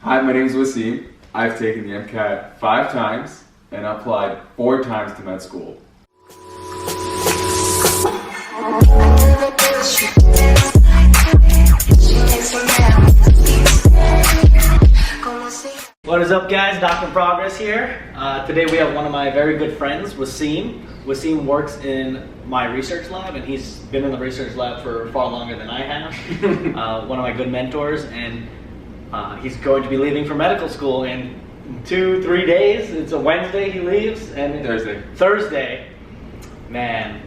Hi, my name is Waseem. I've taken the Mcat 5 times and applied 4 times to med school. What is up, guys? Dr. Progress here. Today we have one of my very good friends, Waseem. Waseem works in my research lab, and he's been in the research lab for far longer than I have. One of my good mentors, and he's going to be leaving for medical school in 2-3 days. It's a Wednesday he leaves, and Thursday, man.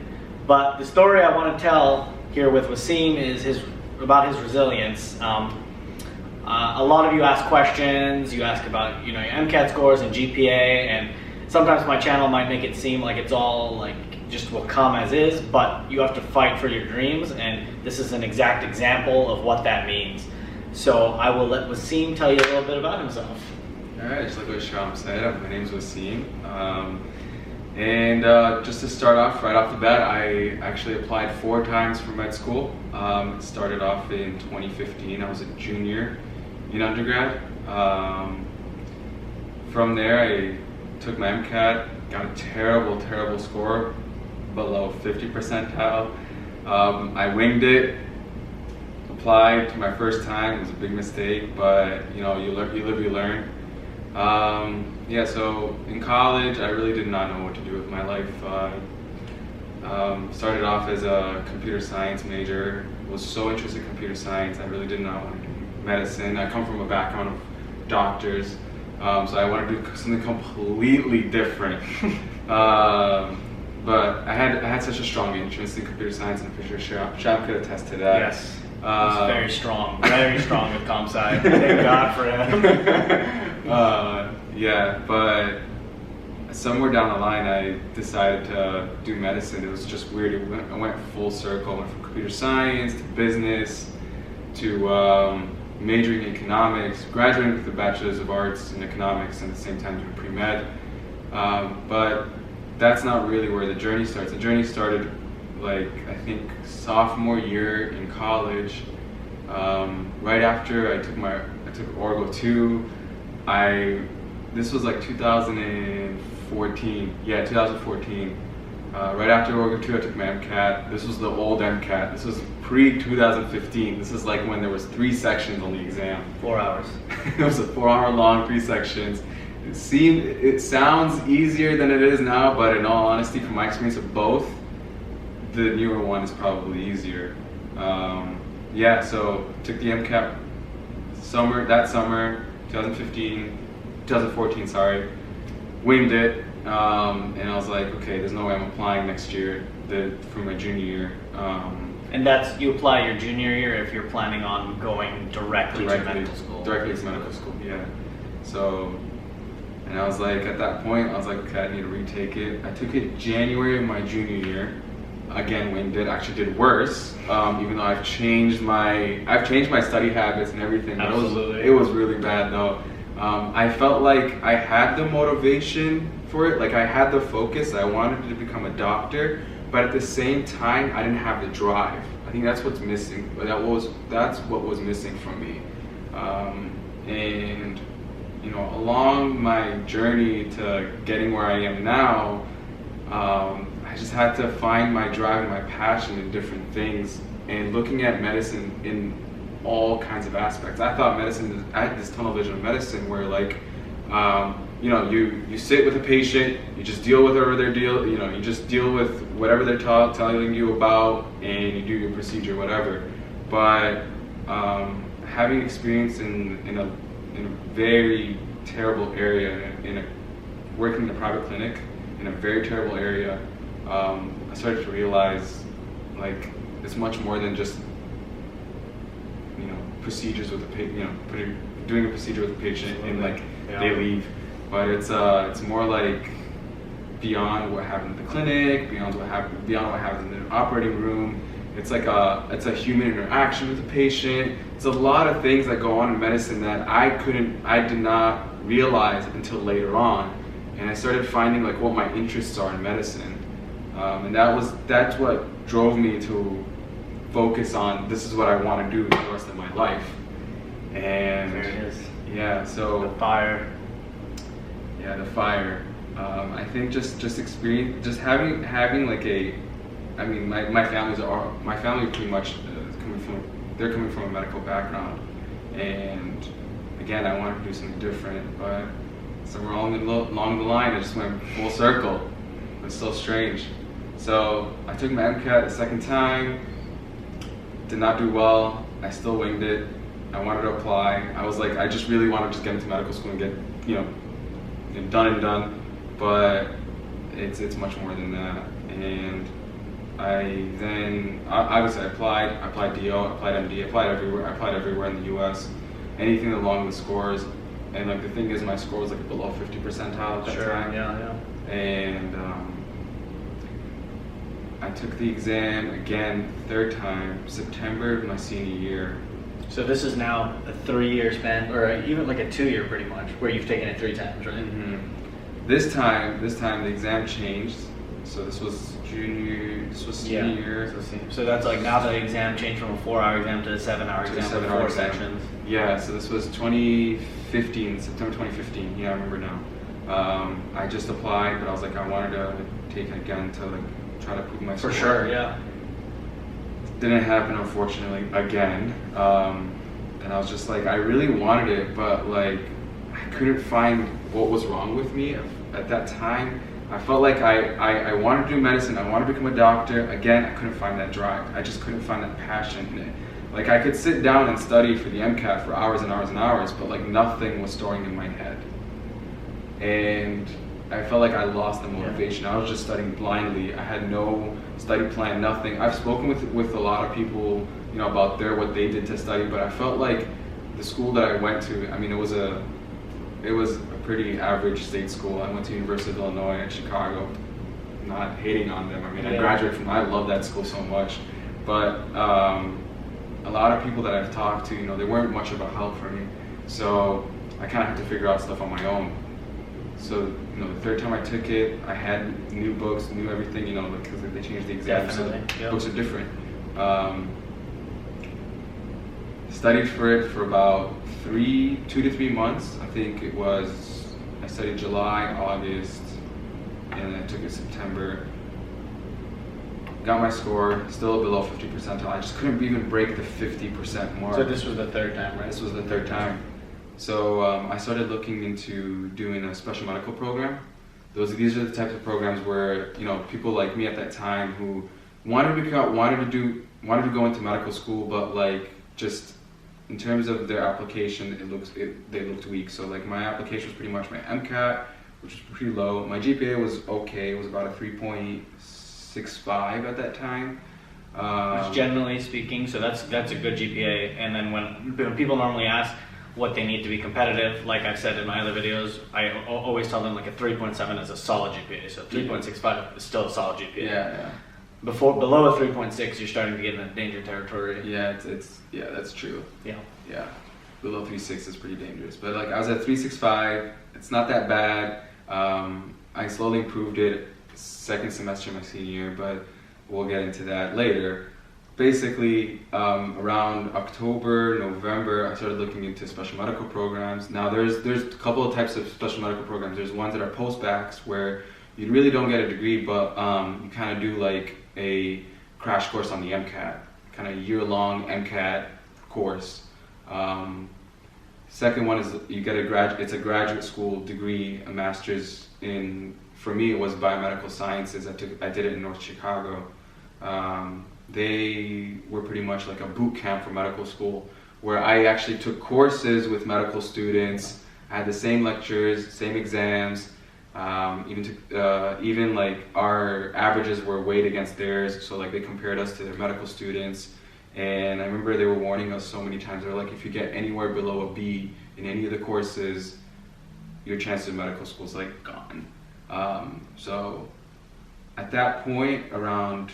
But the story I want to tell here with Waseem is about his resilience. A lot of you ask questions. You ask about your Mcat scores and GPA, and sometimes my channel might make it seem like it's all like just will come as is, but you have to fight for your dreams, and this is an exact example of what that means. So I will let Waseem tell you a little bit about himself. Alright, just like what Sham said, my name is Waseem. Just to start off, right off the bat, I actually applied 4 times for med school. It started off in 2015. I was a junior in undergrad. From there, I took my Mcat, got a terrible score, below 50 percentile. I winged it, applied to my first time. It was a big mistake, but you live, you learn. So in college, I really did not know what to do with my life. Started off as a computer science major, was so interested in computer science, I really did not want to do medicine. I come from a background of doctors, so I wanted to do something completely different. But I had such a strong interest in computer science, and I'm pretty sure Sham could attest to that. Yes, he's very strong with comp sci. Thank God for him. But somewhere down the line, I decided to do medicine. It was just weird. I went full circle. I went from computer science to business to majoring in economics, graduating with a bachelor's of arts in economics, and at the same time doing pre-med. But that's not really where the journey starts. The journey started, I think, sophomore year in college. Right after I took Orgo 2. This was like 2014. Yeah, 2014. Right after Orgo 2, I took my Mcat. This was the old Mcat. This was pre-2015. This is like when there was 3 sections on the exam. 4 hours. It was a 4-hour long, 3 sections. It sounds easier than it is now, but in all honesty, from my experience of both, the newer one is probably easier. So took the Mcat that summer, 2014, winged it, and I was like, okay, there's no way I'm applying next year for my junior year. And you apply your junior year if you're planning on going directly to medical school. Directly to medical school, yeah. So, and I was like, at that point, I was like, okay, I need to retake it. I took it January of my junior year. Again, winged it. Actually did worse, even though I've changed my study habits and everything. Absolutely. It was really bad though. I felt like I had the motivation for it, like I had the focus. I wanted to become a doctor, but at the same time, I didn't have the drive. I think that's what's missing. That's what was missing from me. Along my journey to getting where I am now, I just had to find my drive and my passion in different things, and looking at medicine in all kinds of aspects. I thought I had this tunnel vision of medicine where you sit with a patient, you just deal with you just deal with whatever they're telling you about, and you do your procedure, whatever. But having experience in a very terrible area, working in a private clinic in a very terrible area, I started to realize it's much more than just procedures with a doing a procedure with a patient. Absolutely. And they leave, but it's more like beyond what happened in the clinic, beyond what happens in the operating room. It's a human interaction with the patient. It's a lot of things that go on in medicine that I did not realize until later on, and I started finding what my interests are in medicine, and that's what drove me to focus on, this is what I want to do the rest of my life. And Yeah, so The fire. yeah, the fire. I think just experience, just having like a, I mean, my family pretty much they're coming from a medical background, and again, I wanted to do something different, but somewhere along the line, I just went full circle. It was so strange. So I took my Mcat the second time, did not do well. I still winged it. I wanted to apply. I was like, I just really want to just get into medical school and get, done. But it's much more than that. And I then obviously I applied DO, applied MD, applied everywhere in the U.S. Anything along the scores. And like the thing is, my score was like below 50 percentile at that time. Yeah. And I took the exam again, third time, September of my senior year. So this is now a 3-year span, or even like a 2-year pretty much, where you've taken it 3 times, right? Mm-hmm. This time the exam changed. So this was senior year. So that's like now the exam changed from a 4-hour exam to a 7-hour exam with 4 sections. Yeah, so this was 2015, September 2015. Yeah, I remember now. I just applied, but I was like, I wanted to take it again to like try to prove my score. For sure, yeah. Didn't happen, unfortunately, again. And I was just like, I really wanted it, but like I couldn't find what was wrong with me at that time. I felt like I wanted to do medicine, I wanted to become a doctor. Again, I couldn't find that drive. I just couldn't find that passion in it. Like I could sit down and study for the MCAT for hours and hours and hours, but like nothing was storing in my head. And I felt like I lost the motivation. I was just studying blindly. I had no study plan, nothing. I've spoken with a lot of people, about what they did to study, but I felt like the school that I went to, I mean, it was a pretty average state school. I went to University of Illinois in Chicago. Not hating on them. I mean, I graduated from, I love that school so much. But a lot of people that I've talked to, they weren't much of a help for me. So I kind of had to figure out stuff on my own. So, the third time I took it, I had new books, knew everything, because they changed the exam. Definitely. So the books are different. Studied for it for about 2 to 3 months. I think it was, I studied July, August, and I took it September. Got my score, still below 50 percentile. I just couldn't even break the 50% mark. So this was the third time, right? This was the third time. So I started looking into doing a special medical program. These are the types of programs where people like me at that time who wanted to go into medical school, but like just in terms of their application, they looked weak. So like my application was pretty much my Mcat, which was pretty low. My GPA was okay. It was about a 3.65 at that time. Which generally speaking, so that's a good GPA. And then when people normally ask what they need to be competitive, like I've said in my other videos, I always tell them like a 3.7 is a solid GPA, so 3.65 is still a solid GPA. Yeah. Below a 3.6, you're starting to get in danger territory. Yeah, that's true. Yeah. Below 3.6 is pretty dangerous, but like I was at 3.65. It's not that bad. I slowly improved it second semester of my senior year, but we'll get into that later. Basically, around October, November, I started looking into special medical programs. Now, there's a couple of types of special medical programs. There's ones that are post-bacs where you really don't get a degree, but you kind of do like a crash course on the MCAT, kind of year-long MCAT course. Second one is you get it's a graduate school degree, a master's in. For me, it was biomedical sciences. I did it in North Chicago. They were pretty much like a boot camp for medical school, where I actually took courses with medical students. I had the same lectures, same exams. Even like our averages were weighed against theirs, so like they compared us to their medical students. And I remember they were warning us so many times. They were like, if you get anywhere below a B in any of the courses, your chances of medical school is like gone. So at that point, around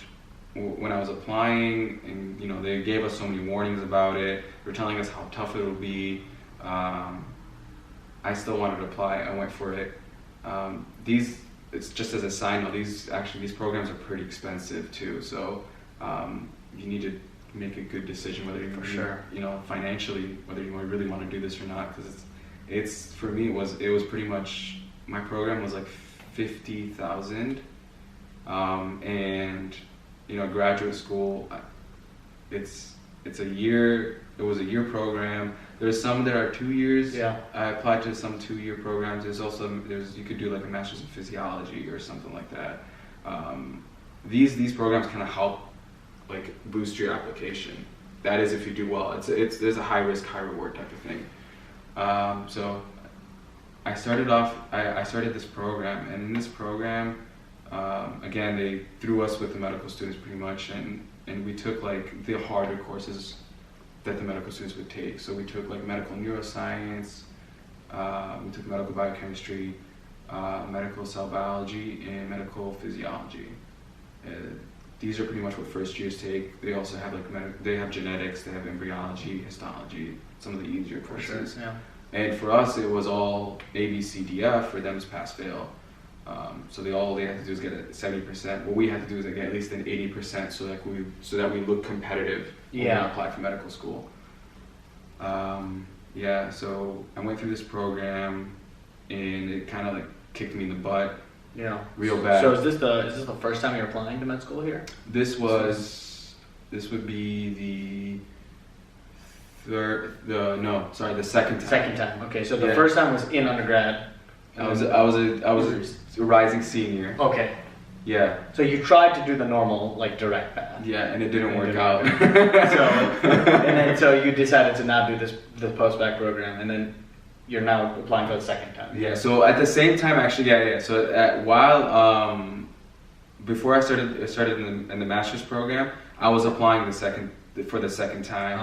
when I was applying, and they gave us so many warnings about it, they were telling us how tough it would be. I still wanted to apply. I went for it. It's just as a side note, these programs are pretty expensive too. So you need to make a good decision whether you financially, whether you really want to do this or not, because it's for me it was pretty much, my program was like 50,000, and you know, graduate school, it's a year. It was a year program. There's some that are 2 years. Yeah. I applied to some 2-year programs. You could do like a master's in physiology or something like that. These programs kind of help like boost your application. That is if you do well. There's a high risk, high reward type of thing. So I started this program, and in this program, again, they threw us with the medical students pretty much, and we took like the harder courses that the medical students would take. So we took like medical neuroscience, we took medical biochemistry, medical cell biology, and medical physiology. These are pretty much what first years take. They also have like they have genetics, they have embryology, histology, some of the easier courses. Sure, yeah. And for us, it was all A, B, C, D, F. For them, it's pass fail. So all they had to do is get a 70%. What we had to do is get at least an 80%, so that we look competitive when we apply for medical school. So I went through this program, and it kind of like kicked me in the butt. Yeah. Real bad. So is this the first time you're applying to med school here? This would be the second time. Second time. Okay. So the first time was in undergrad. I was a rising senior. Okay. Yeah. So you tried to do the normal like direct path. Yeah, and it didn't work out. So you decided to not do the post-bac program, and then you're now applying for the second time. Yeah. So at the same time, actually, yeah. So before I started in the master's program, I was applying for the second time.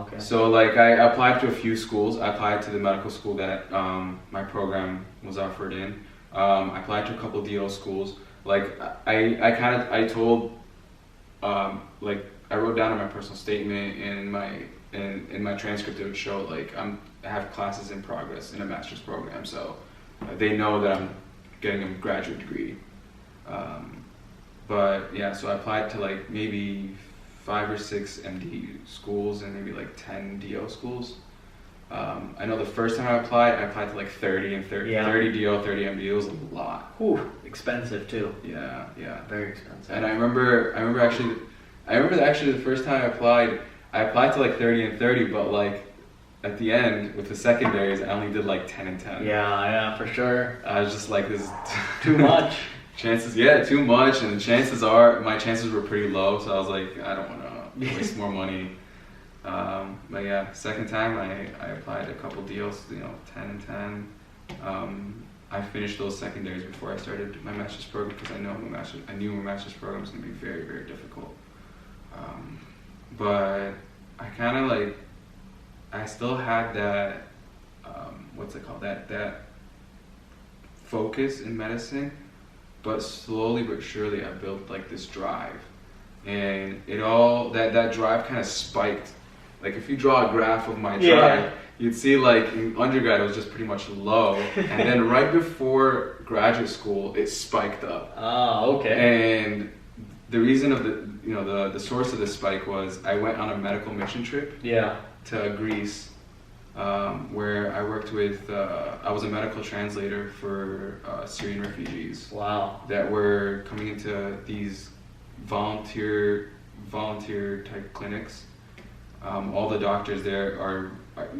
Okay. So like I applied to a few schools. I applied to the medical school that my program was offered in. I applied to a couple DO schools. Like I told, like I wrote down in my personal statement and in my transcript, it would show like I have classes in progress in a master's program, so they know that I'm getting a graduate degree. But yeah, so I applied to like maybe 5 or 6 MD schools and maybe like 10 DO schools. I know the first time I applied to like 30 and 30, 30 DO, 30 MD. It was a lot. Whew, expensive too. Yeah. Very expensive. And I remember actually the first time I applied to like 30 and 30, but like at the end with the secondaries, I only did like 10 and 10. Yeah, for sure. I was just like, this is too much. Too much, and my chances were pretty low, so I was like, I don't want to waste more money. But yeah, second time I applied a couple deals, 10 and 10. I finished those secondaries before I started my master's program because I knew my master's program was going to be very, very difficult. But I still had that, that focus in medicine, but slowly but surely I built like this drive, and that drive kind of spiked. Like if you draw a graph of my drive, you'd see like in undergrad it was just pretty much low, and then right before graduate school it spiked up. Oh, okay. And the reason of the source of the spike was I went on a medical mission trip to Greece, where I worked with, I was a medical translator for Syrian refugees. Wow. That were coming into these volunteer type clinics. All the doctors there are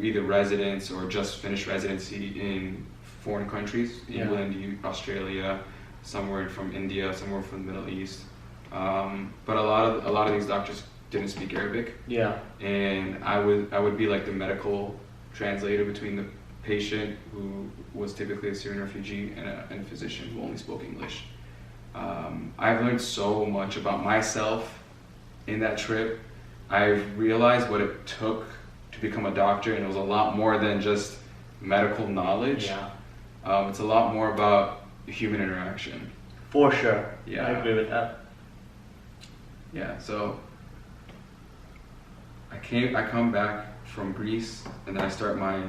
either residents or just finished residency in foreign countries, England, Australia, somewhere from India, somewhere from the Middle East. But a lot of these doctors didn't speak Arabic. Yeah. And I would be like the medical translator between the patient, who was typically a Syrian refugee, and a physician who only spoke English. I've learned so much about myself in that trip. I've realized what it took to become a doctor, and it was a lot more than just medical knowledge. Yeah. It's a lot more about human interaction. For sure. Yeah. I agree with that. Yeah, so I come back from Greece, and then I start my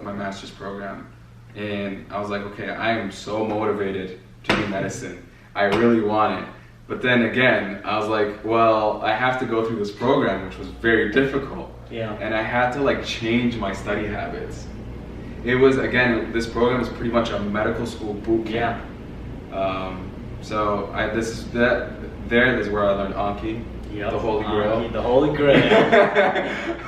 master's program, and I was like, okay, I am so motivated to do medicine. I really want it. But then again, I was like, well, I have to go through this program, which was very difficult. Yeah. And I had to like change my study habits. it was, again, this program is pretty much a medical school boot camp. So there is where I learned Anki, the Holy Grail. Anki, the Holy Grail.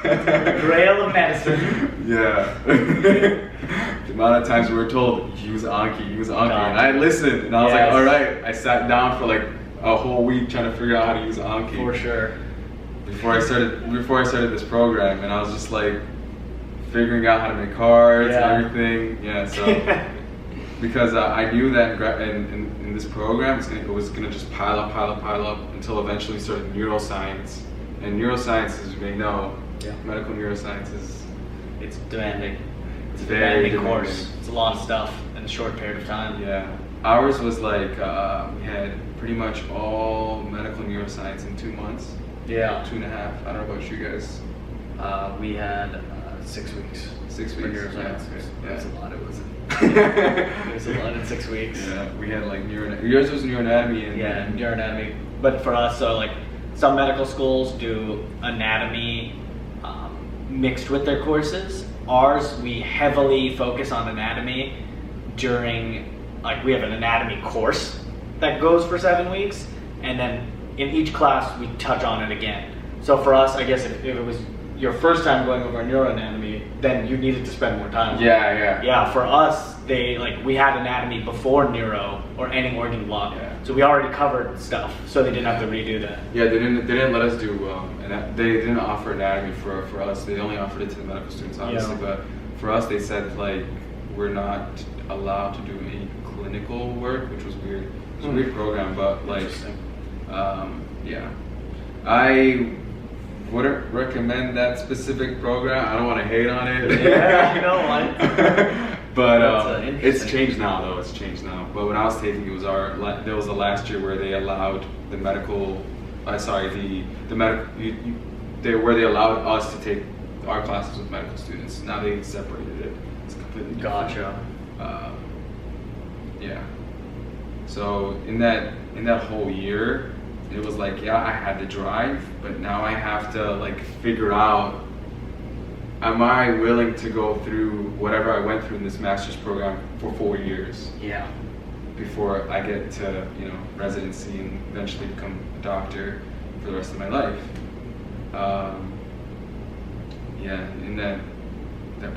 The Grail of medicine. Yeah. The amount of times we were told, use Anki, and I listened, and I was like, all right. I sat down for like a whole week trying to figure out how to use Anki. For sure. Before I started this program, and I was just like figuring out how to make cards and everything. Yeah, so because I knew that in this program it was gonna just pile up until eventually we started neuroscience. And neuroscience, as you may know, medical neuroscience it's demanding. It's a very demanding course. It's a lot of stuff in a short period of time. Yeah, ours was like we had pretty much all medical neuroscience in 2 months. Yeah, 2.5. I don't know about you guys. We had 6 weeks. 6 weeks. For neuroscience. Yeah. It was a lot. It was a lot in 6 weeks. Yeah, we had like yours was neuroanatomy and neuroanatomy. But for us, so like some medical schools do anatomy mixed with their courses. Ours, we heavily focus on anatomy during, like, we have an anatomy course that goes for 7 weeks, and then in each class we touch on it again. So for us, I guess if it was your first time going over neuroanatomy, then you needed to spend more time. Yeah, for us, we had anatomy before neuro or any organ block. Yeah. So we already covered stuff, so they didn't have to redo that. Yeah, they didn't let us do they didn't offer anatomy for us. They only offered it to the medical students, obviously. But for us, they said like we're not allowed to do any clinical work, which was weird. It's a weird program, but like I wouldn't recommend that specific program. I don't want to hate on it. Yeah, no, but it's changed now, though. It's changed now. But when I was taking it, there was the last year where they allowed the medical. Where they allowed us to take our classes with medical students. Now they separated it. It's completely different. Gotcha. Yeah. So in that whole year, it was like, I had to drive, but now I have to like figure out, am I willing to go through whatever I went through in this master's program for 4 years? Yeah. Before I get to, residency and eventually become a doctor for the rest of my life. In that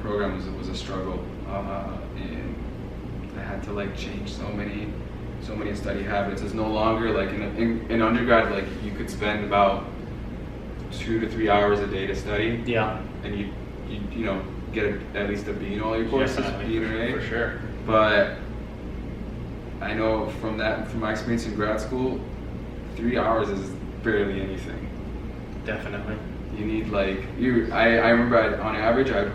program was a struggle, and I had to like change so many study habits. It's no longer like in undergrad, like you could spend about 2 to 3 hours a day to study. Yeah. And you get at least a B in all your courses, B or A. For sure. But I know from my experience in grad school, 3 hours is barely anything. Definitely. You need I remember on average I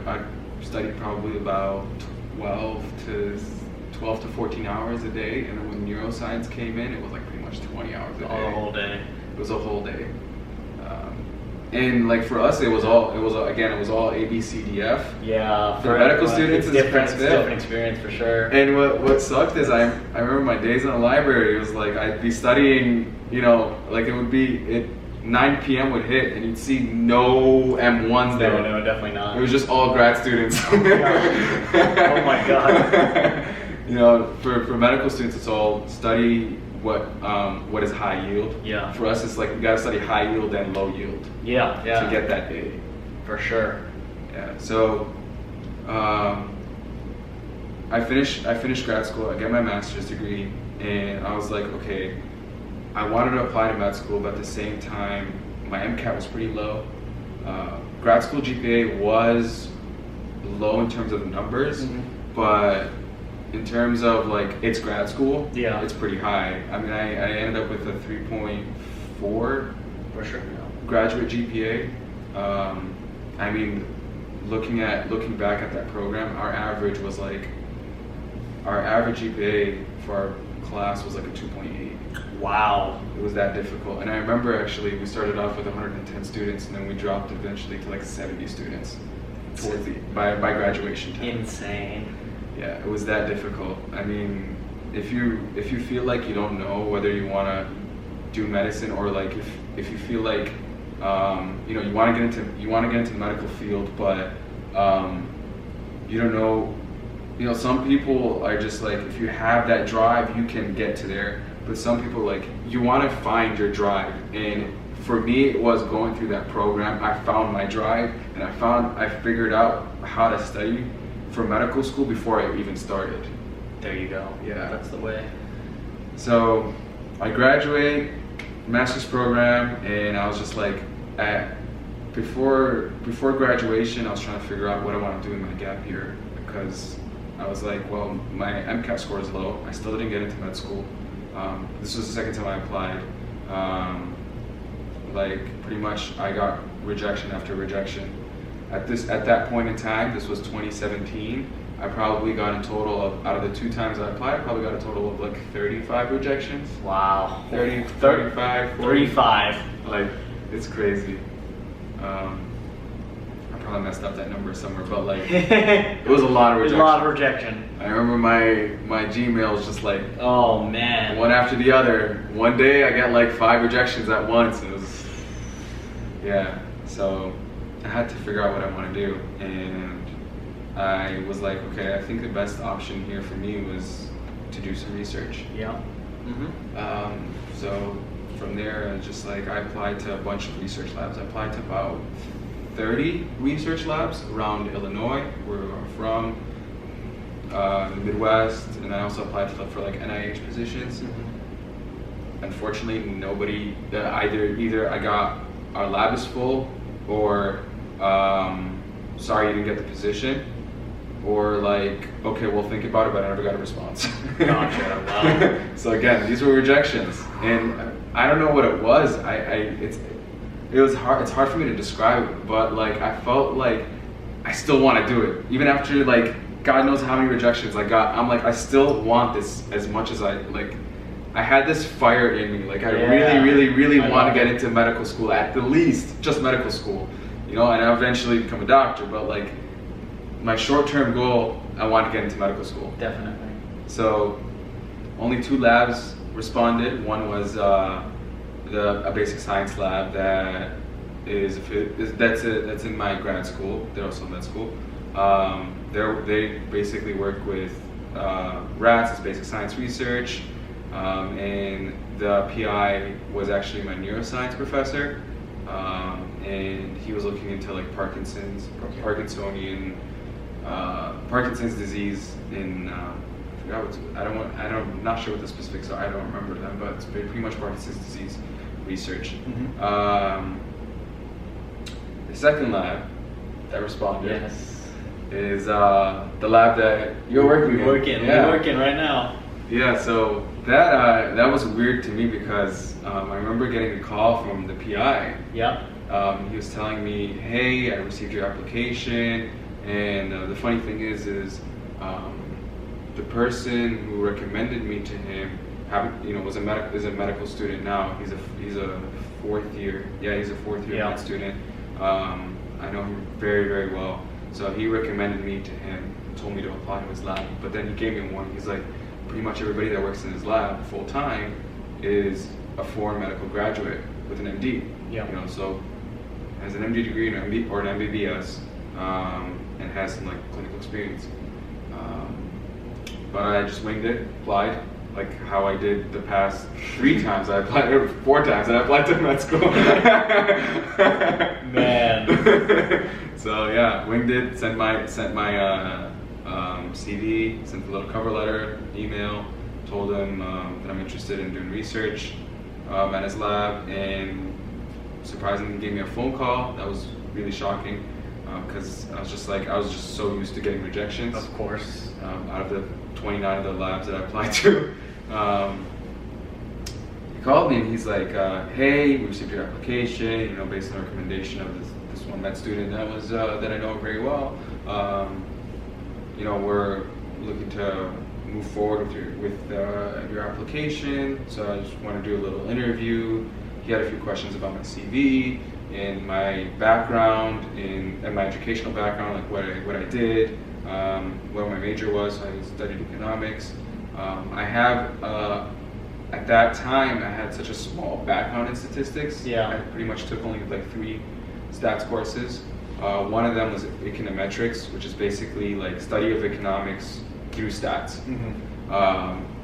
studied probably about 12 to 14 hours a day, and then when neuroscience came in, it was like pretty much 20 hours a day. A whole day. It was a whole day. And like for us, it was all A, B, C, D, F. Yeah. For medical students, it's different experience for sure. And what sucked is I remember my days in the library. It was like I'd be studying, like it would be 9 p.m. would hit, and you'd see no M1s there. No, definitely not. It was just all grad students. Oh my god. For medical students, it's all study what is high yield. Yeah. For us, it's like we gotta study high yield and low yield. Yeah. To get that A. For sure. Yeah. So, I finished grad school. I get my master's degree, and I was like, okay, I wanted to apply to med school, but at the same time, my Mcat was pretty low. Grad school GPA was low in terms of numbers, but in terms of like it's grad school, it's pretty high. I mean, I ended up with a 3.4 for sure graduate GPA. I mean, looking back at that program, our average GPA for our class was like a 2.8. Wow. It was that difficult. And I remember actually we started off with 110 students, and then we dropped eventually to like 70 students by graduation time. Insane. Yeah, it was that difficult. I mean, if you feel like you don't know whether you want to do medicine, or like if you feel like you want to get into the medical field, but you don't know you know, some people are just like, if you have that drive, you can get to there. But some people, like, you want to find your drive. And for me, it was going through that program. I found my drive, and I figured out how to study for medical school before I even started. There you go. Yeah. That's the way. So I graduate, master's program, and I was just like, before graduation, I was trying to figure out what I want to do in my gap year, because I was like, well, my Mcat score is low. I still didn't get into med school. This was the second time I applied. Like, pretty much I got rejection after rejection. At that point in time, this was 2017, I probably got a total of, out of the 2 times I applied, I probably got a total of like 35 rejections. Wow. 30, 35, 40. 35. Like, it's crazy. I probably messed up that number somewhere, but like, it was a lot of rejection. A lot of rejection. I remember my Gmail was just like, oh man, one after the other. One day I got like 5 rejections at once. It was, yeah. So I had to figure out what I want to do, and I was like, okay, I think the best option here for me was to do some research. Yeah. So from there, just like, I applied to a bunch of research labs. I applied to about 30 research labs around Illinois, where I'm from, the Midwest, and I also applied to look for like NIH positions. Unfortunately, nobody, either I got, our lab is full, or sorry you didn't get the position, or like, okay, we'll think about it, but I never got a response. Gotcha. Wow. So again, these were rejections, and I don't know what it was. It was hard. It's hard for me to describe, but like, I felt like I still want to do it, even after like God knows how many rejections I got. I'm like, I still want this as much as I like. I had this fire in me. Like, I really want to get into medical school, at the least just medical school, you know, and I eventually become a doctor. But like, my short-term goal, I want to get into medical school. Definitely. So only 2 labs responded. One was a basic science lab that that's in my grad school. They're also med school. They basically work with rats. It's basic science research, and the PI was actually my neuroscience professor, and he was looking into like Parkinson's disease in I'm not sure what the specifics are. I don't remember them, but it's pretty much Parkinson's disease research. The second lab that responded is the lab that you're working in. We're working right now. Yeah, so that was weird to me, because I remember getting a call from the PI. Yeah. He was telling me, hey, I received your application, and the funny thing is the person who recommended me to him, is a medical student now. He's a 4th year. Yeah, he's a 4th year med student. I know him very, very well. So he recommended me to him, told me to apply to his lab. But then he gave me a warning. He's like, pretty much everybody that works in his lab full time is a foreign medical graduate with an MD. Yeah. You know, so has an MD degree or an MBBS, and has some like clinical experience. But I just winged it, applied, like how I did the past 3 times. I applied, or 4 times, and I applied to med school. Man. So yeah, winged it. Sent my CV, sent a little cover letter, email, told him that I'm interested in doing research at his lab, and surprisingly gave me a phone call. That was really shocking, because I was just so used to getting rejections. Of course. Out of the 29 of the labs that I applied to. He called me and he's like, hey, we received your application, you know, based on the recommendation of this one med student that I know very well. You know, we're looking to move forward with your application, so I just want to do a little interview. He had a few questions about my CV and my background and my educational background, like what I did, what my major was. So I studied economics. At that time, I had such a small background in statistics. Yeah. I pretty much took only like 3 stats courses. One of them was econometrics, which is basically like study of economics through stats.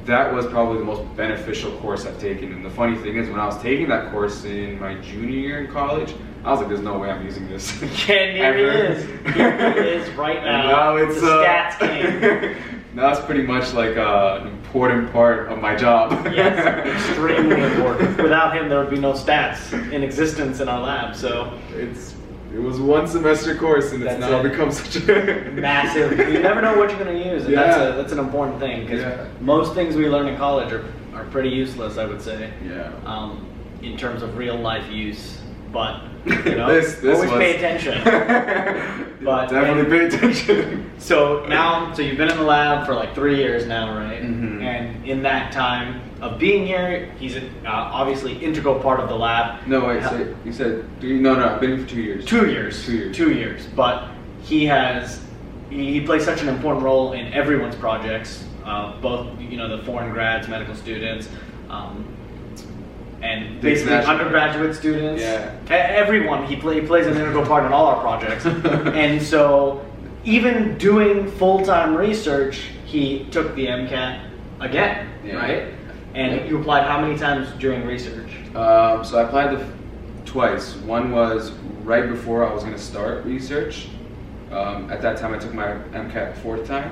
That was probably the most beneficial course I've taken. And the funny thing is, when I was taking that course in my junior year in college, I was like, "There's no way I'm using this." Yeah, here he is. Here he is right now. Now it's the stats king. Now it's pretty much like an important part of my job. Yes, extremely important. Without him, there would be no stats in existence in our lab. So it was one semester course, and it's now become such a massive. You never know what you're going to use, and that's an important thing, because most things we learn in college are pretty useless, I would say. Yeah. In terms of real life use, but you know, this always pay attention. But definitely pay attention. So you've been in the lab for like 3 years now, right? And in that time of being here, he's obviously integral part of the lab. No, wait. So you said 3? No, I've been here for 2 years. 2 years. 2 years. 2 years. But he plays such an important role in everyone's projects, both the foreign grads, medical students, and basically undergraduate students. Yeah. Everyone. He plays an integral part in all our projects. And so, even doing full-time research, he took the Mcat again, right? And you applied how many times during research? So I applied twice. One was right before I was going to start research. At that time, I took my Mcat fourth time.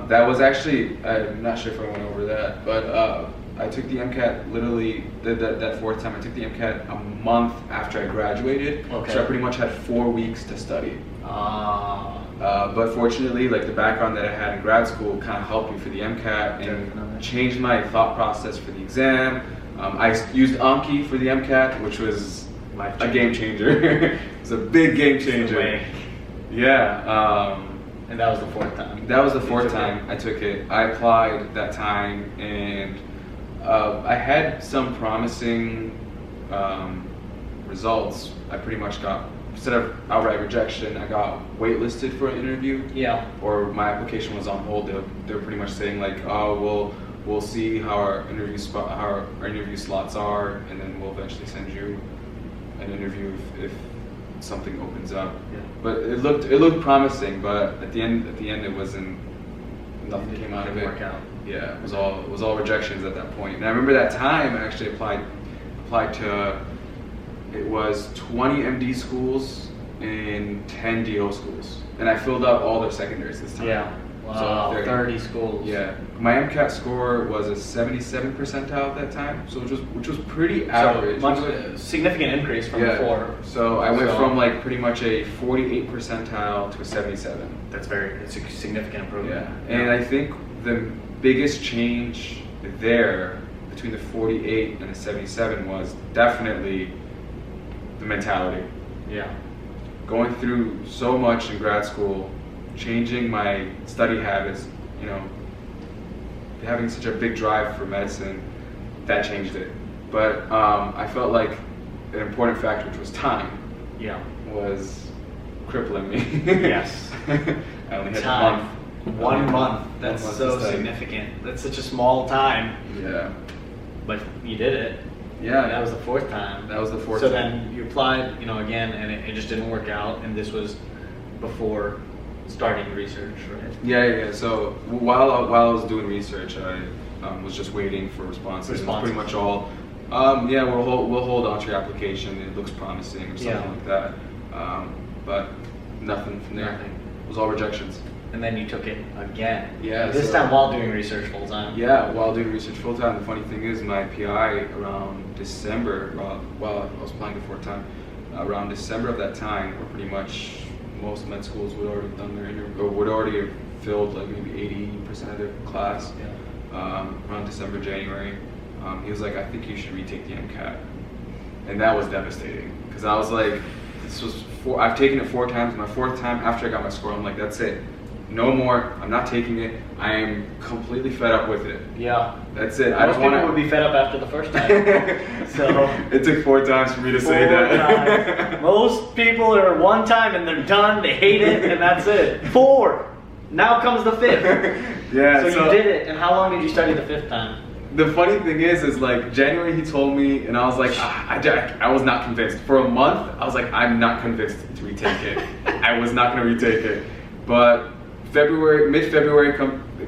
That was actually, I'm not sure if I went over that, but I took the Mcat literally, that fourth time, I took the Mcat a month after I graduated. Okay. So I pretty much had 4 weeks to study. But fortunately, like the background that I had in grad school kind of helped me for the Mcat and changed my thought process for the exam. I used Anki for the Mcat, which was a game changer. It was a big game changer. Yeah. And that was the fourth time. That was the fourth time I took it. I applied that time, and I had some promising results. I pretty much got, instead of outright rejection, I got waitlisted for an interview. Yeah. Or my application was on hold. They were pretty much saying like, "Oh, we'll see how our interview slots are, and then we'll eventually send you an interview if something opens up." Yeah. But it looked promising, but at the end it wasn't. Nothing came out of it. Work out. Yeah, it was all rejections at that point. And I remember that time I actually applied to, it was 20 MD schools and 10 DO schools, and I filled out all their secondaries this time. Yeah. Wow. So 30 schools. Yeah. My Mcat score was a 77 percentile at that time, so which was pretty average. So significant increase from before. So I went from like pretty much a 48 percentile to a 77. It's a significant improvement. Yeah. And I think the biggest change there between the 48 and the 77 was definitely the mentality. Yeah. Going through so much in grad school, changing my study habits, having such a big drive for medicine, that changed it. But I felt like an important factor, which was time, was crippling me. Yes. I only had time. a month. 1 month. That's so significant. That's such a small time. Yeah. But you did it. Yeah. That was the fourth time. That was the fourth time. time. So then you applied, again, and it just didn't work out. And this was before starting research, right? Yeah. So while I was doing research, I was just waiting for responses. It was pretty much all, we'll hold on to your application. It looks promising or something like that. But nothing from there. Nothing. It was all rejections. And then you took it again. Yeah. This time while doing research full time. Yeah, while doing research full time. The funny thing is, my PI around December, while I was applying the fourth time, around December of that time, where pretty much most med schools would already done their interview, or would already have filled like maybe 80% of their class. Yeah. Around December, January, he was like, "I think you should retake the Mcat," and that was devastating because I was like, I've taken it 4 times. My fourth time after I got my score, I'm like, "That's it. No more. I'm not taking it. I am completely fed up with it." Yeah. That's it. Most people would be fed up after the first time. So it took 4 times for me to say that. Times. Most people are 1 time and they're done. They hate it and that's it. 4. Now comes the 5th. Yeah. So you did it. And how long did you study the 5th time? the funny thing is like January he told me, and I was like, I was not convinced. For a month, I was like, I'm not convinced to retake it. I was not going to retake it. But mid-February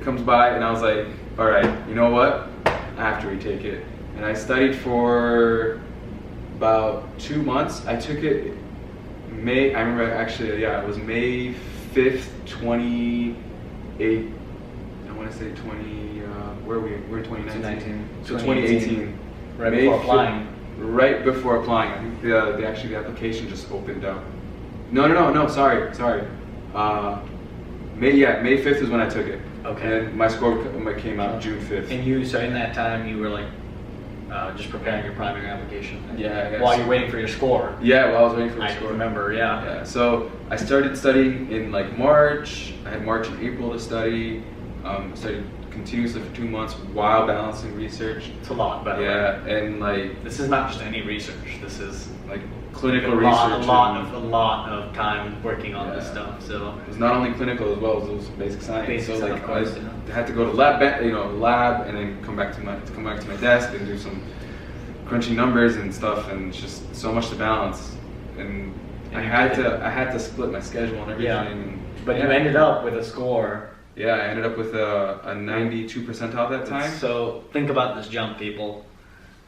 comes by, and I was like, all right, you know what? I have to retake it. And I studied for about 2 months. I took it I remember actually, yeah, it was May 5th, 28. I want to say 20. Where are we? We're in 2019. So 2018. Right before applying. Right before applying. I think the application just opened up. No. Sorry. May 5th is when I took it. Okay. And my score came out June 5th. So in that time, you were like just preparing your primary application. Yeah. While you're waiting for your score. Yeah, while I was waiting for my score. I remember, yeah. Yeah. So I started studying in like March. I had March and April to study. Studied continuously for 2 months while balancing research. It's a lot, by the way. Yeah, and like this is not just any research. This is like clinical research. research. A lot of time working on this stuff. So it was not only clinical as well as it was basic science. Basic so like, like I had to go to lab, and then come back to my desk and do some crunching numbers and stuff, and just so much to balance. And I had to split my schedule and everything. Yeah. And, but you ended up with a score. Yeah, I ended up with a 92 percentile that time. So think about this jump, people.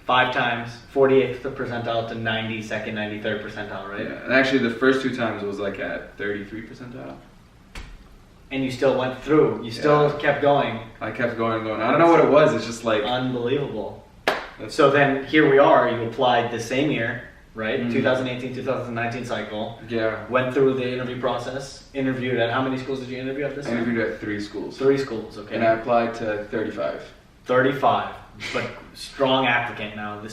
5 times, 48th percentile to 92nd, 93rd percentile, right? Yeah, and actually the first 2 times it was like at 33 percentile. And you still went through. You still kept going. I kept going. I don't know what it was. It's just like unbelievable. So then here we are. You applied the same year, right? Mm-hmm. 2018, 2019 cycle. Yeah. Went through the interview process. Interviewed at how many schools did you interview at this time? I interviewed at 3 schools. 3 schools, okay. And I applied to 35. 35, but strong applicant now. You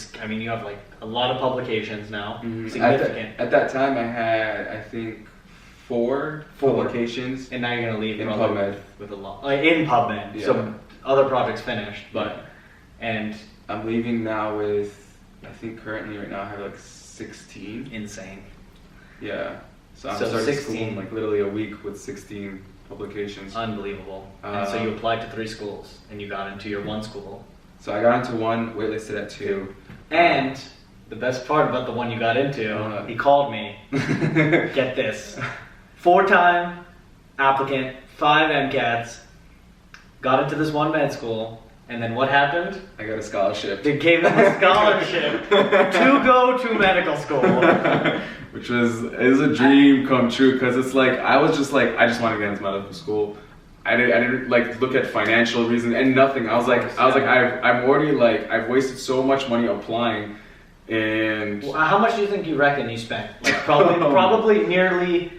have like a lot of publications now. Mm-hmm. Significant. At that time, I had I think 4 publications. And now you're gonna leave in PubMed with a lot in PubMed. Yeah. So other projects finished, and I'm leaving now with I think currently right now I have like 16. Insane. Yeah. So I'm starting 16, school in like literally a week with 16 publications. Unbelievable. And so you applied to 3 schools and you got into your 1 school. So I got into 1, waitlisted at 2. And the best part about the one you got into, he called me. Get this. 4-time applicant, 5 Mcats, got into this one med school. And then what happened? I got a scholarship. They gave him a scholarship to go to medical school. Which is a dream come true, because it's like, I just want to get into medical school. I didn't like look at financial reasons and nothing. I was like, I'm already like, I've wasted so much money applying. And how much do you think you reckon you spent? Like probably nearly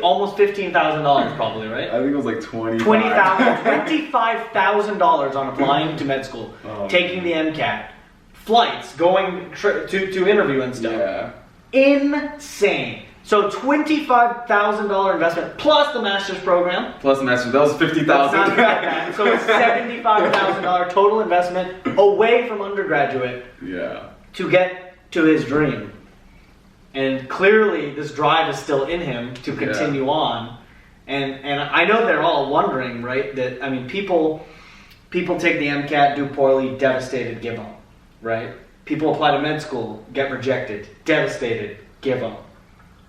almost $15,000 probably, right? I think it was like $25,000 on applying to med school, taking the Mcat, flights, going to interview and stuff. Yeah. Insane. So $25,000 investment plus the master's program. Plus the master's, that was $50,000. So it's $75,000 total investment away from undergraduate. Yeah. To get to his dream. And clearly this drive is still in him to continue on. And I know they're all wondering, right, that, I mean, people take the MCAT, do poorly, devastated, give up, right? People apply to med school, get rejected, devastated, give up.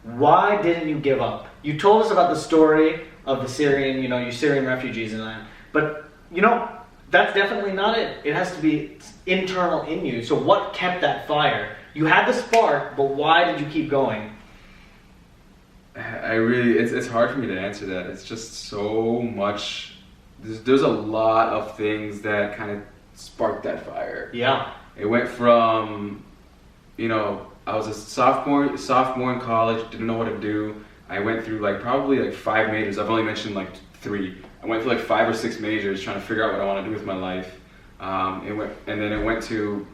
Why didn't you give up? You told us about the story of the Syrian, you Syrian refugees and that, but, that's definitely not it. It has to be internal in you. So what kept that fire? You had the spark, but why did you keep going? It's hard for me to answer that. It's just so much. There's a lot of things that kind of sparked that fire. Yeah. It went from, I was a sophomore in college, didn't know what to do. I went through probably 5 majors. I've only mentioned 3. I went through 5 or 6 majors trying to figure out what I want to do with my life. It went to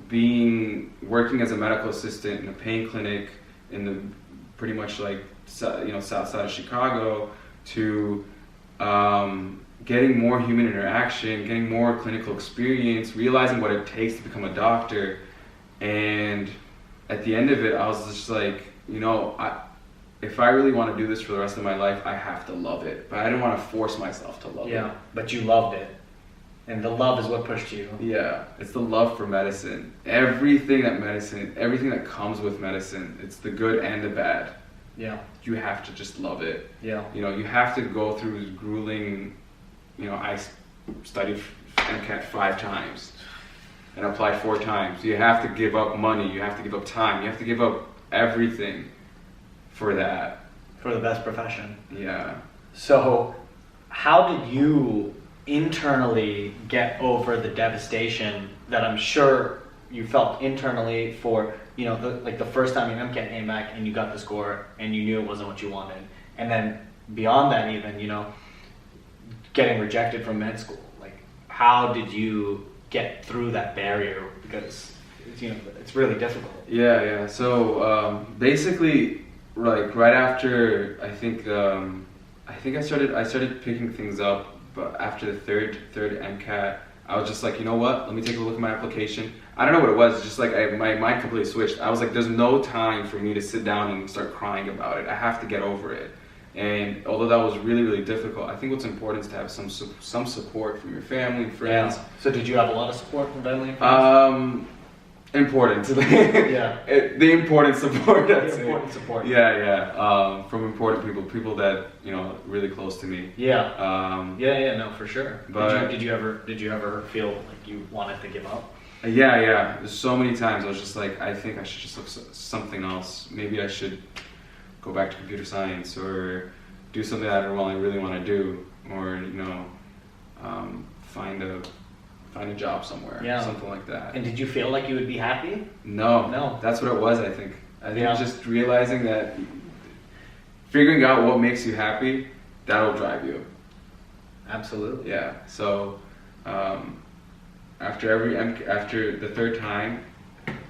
working as a medical assistant in a pain clinic in the pretty much south side of Chicago, to getting more human interaction, getting more clinical experience, realizing what it takes to become a doctor. And at the end of it, I was just if I really want to do this for the rest of my life, I have to love it. But I didn't want to force myself to love it. Yeah, but you loved it. And the love is what pushed you. Yeah, it's the love for medicine. Everything that comes with medicine, it's the good and the bad. Yeah. You have to just love it. Yeah. You know, you have to go through grueling, I studied Mcat 5 times and applied 4 times. You have to give up money, you have to give up time, you have to give up everything for that. For the best profession. Yeah. So, how did you internally get over the devastation that I'm sure you felt internally for, the first time your MCAT came back and you got the score and you knew it wasn't what you wanted, and then beyond that even, getting rejected from med school? Like, how did you get through that barrier? Because it's really difficult. Yeah. So basically, like right after I started picking things up, but after the third MCAT, I was just like, you know what? Let me take a look at my application. I don't know what it was. It's just like my mind completely switched. I was like, there's no time for me to sit down and start crying about it. I have to get over it. And although that was really, really difficult, I think what's important is to have some support from your family and friends. Yeah. So did you have a lot of support from family and friends? Important. Yeah. The important support. The important support. Yeah. From important people that really close to me. Yeah. No, for sure. But did you ever feel like you wanted to give up? Yeah. There's so many times I was just like, I think I should just look something else. Maybe I should go back to computer science or do something that I really want to do, or find a job somewhere, something like that. And did you feel like you would be happy? No. That's what it was. I think just realizing that, figuring out what makes you happy, that'll drive you. Absolutely. Yeah. So after the third time,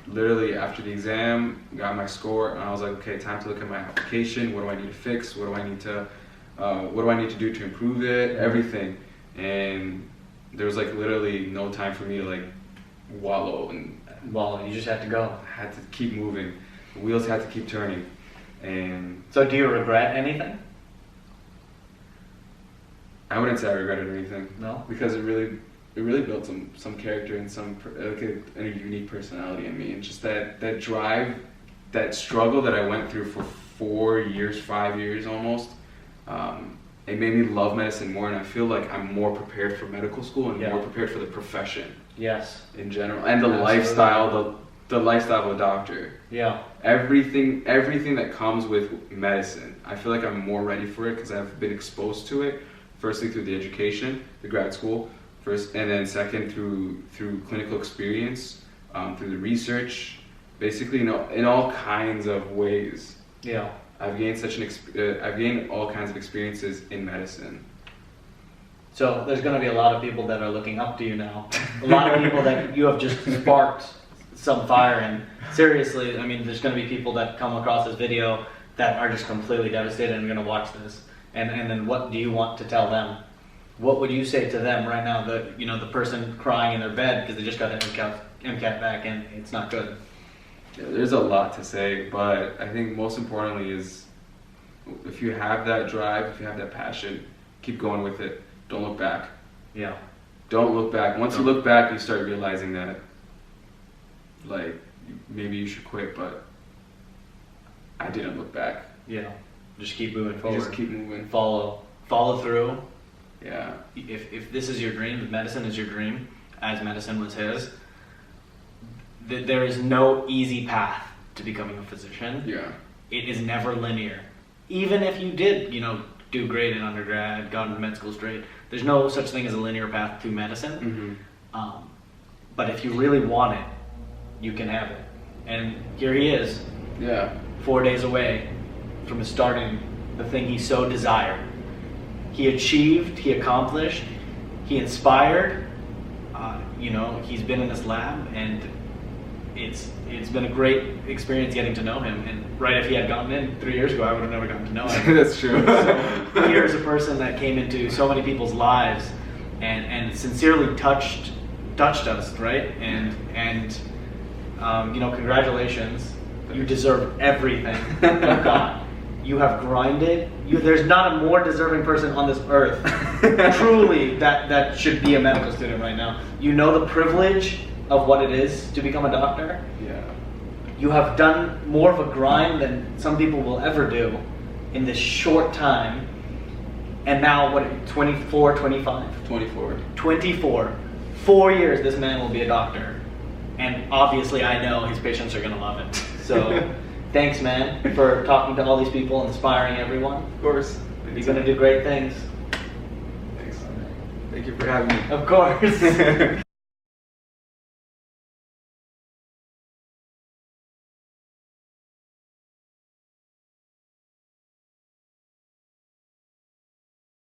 literally after the exam, got my score, and I was like, okay, time to look at my application. What do I need to fix? What do I need to do to improve it? Everything. And there was like literally no time for me to like wallow. You just had to go. I had to keep moving. The wheels had to keep turning. And so, do you regret anything? I wouldn't say I regretted anything. No, because it really built some character and a unique personality in me, and just that drive, that struggle that I went through for 5 years almost. It made me love medicine more, and I feel like I'm more prepared for medical school and more prepared for the profession. Yes. In general, and the lifestyle, the lifestyle of a doctor. Yeah. Everything that comes with medicine, I feel like I'm more ready for it because I've been exposed to it. Firstly, through the education, the grad school, first, and then second through clinical experience, through the research, basically, in all kinds of ways. Yeah. I've gained all kinds of experiences in medicine. So there's going to be a lot of people that are looking up to you now. A lot of people that you have just sparked some fire in. Seriously, I mean, there's going to be people that come across this video that are just completely devastated and going to watch this. And then what do you want to tell them? What would you say to them right now? The person crying in their bed because they just got their MCAT back and it's not good. Yeah, there's a lot to say, but I think most importantly is if you have that drive, if you have that passion, keep going with it. Don't look back. Yeah. Don't look back. Once you look back, you start realizing that, like, maybe you should quit, but I didn't look back. Yeah. Just keep moving forward. Just keep moving. Follow through. Yeah. If this is your dream, if medicine is your dream, as medicine was his, there is no easy path to becoming a physician. Yeah. It is never linear. Even if you did, do great in undergrad, got into med school straight, there's no such thing as a linear path to medicine. Mm-hmm. But if you really want it, you can have it. And here he is. Yeah. 4 days away from starting the thing he so desired. He achieved, he accomplished, he inspired. He's been in this lab, and it's been a great experience getting to know him. And right, if he had gotten in 3 years ago, I would have never gotten to know him. That's true. So here's a person that came into so many people's lives and sincerely touched us, right? And congratulations. You deserve everything you got. You have grinded. There's not a more deserving person on this earth, truly, that should be a medical student right now. You know the privilege of what it is to become a doctor. Yeah. You have done more of a grind than some people will ever do in this short time. And now, what, 24, 25? 24. 24. 4 years this man will be a doctor. And obviously I know his patients are going to love it. So thanks, man, for talking to all these people, inspiring everyone. Of course. You're going to do great things. Thanks. Thank you for having me. Of course.